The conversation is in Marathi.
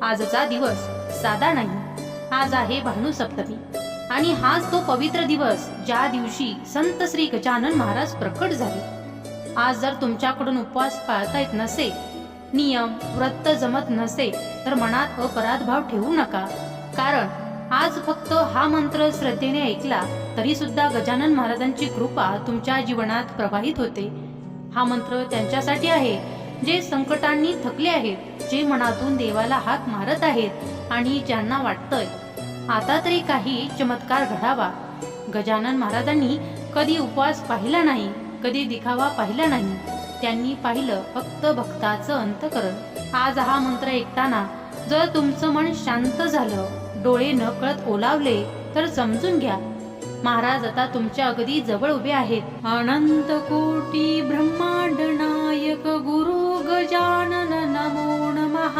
आजचा दिवस साधा नाही, आज आहे भानू सप्तमी आणि हाच तो पवित्र दिवस ज्या दिवशी संत श्री गजानन महाराज प्रकट झाले। आज जर तुमच्याकडून उपवास पाळता येत नसे, नियम व्रत जमत नसे, तर मनात अपराध भाव ठेवू नका, कारण आज फक्त हा मंत्र श्रद्धेने ऐकला तरी सुद्धा गजानन महाराजांची कृपा तुमच्या जीवनात प्रवाहित होते। हा मंत्र त्यांच्यासाठी आहे जे संकटांनी थकले आहेत, जे मनातून देवाला हाक मारत आहेत आणि ज्यांना वाटतंय आता तरी काही चमत्कार घडावा। गजानन महाराजांनी कधी उपवास पाहिला नाही, कधी दिखावा पाहिला नाही, त्यांनी पाहिलं फक्त भक्ताचं अंतकरण। आज हा मंत्र ऐकताना जर तुमचं मन शांत झालं, डोळे नकळत ओलावले, तर समजून घ्या महाराज आता तुमच्या अगदी जवळ उभे आहेत। अनंत कोटी ब्रह्मांड नायक गुरु गजानन नमो नमः।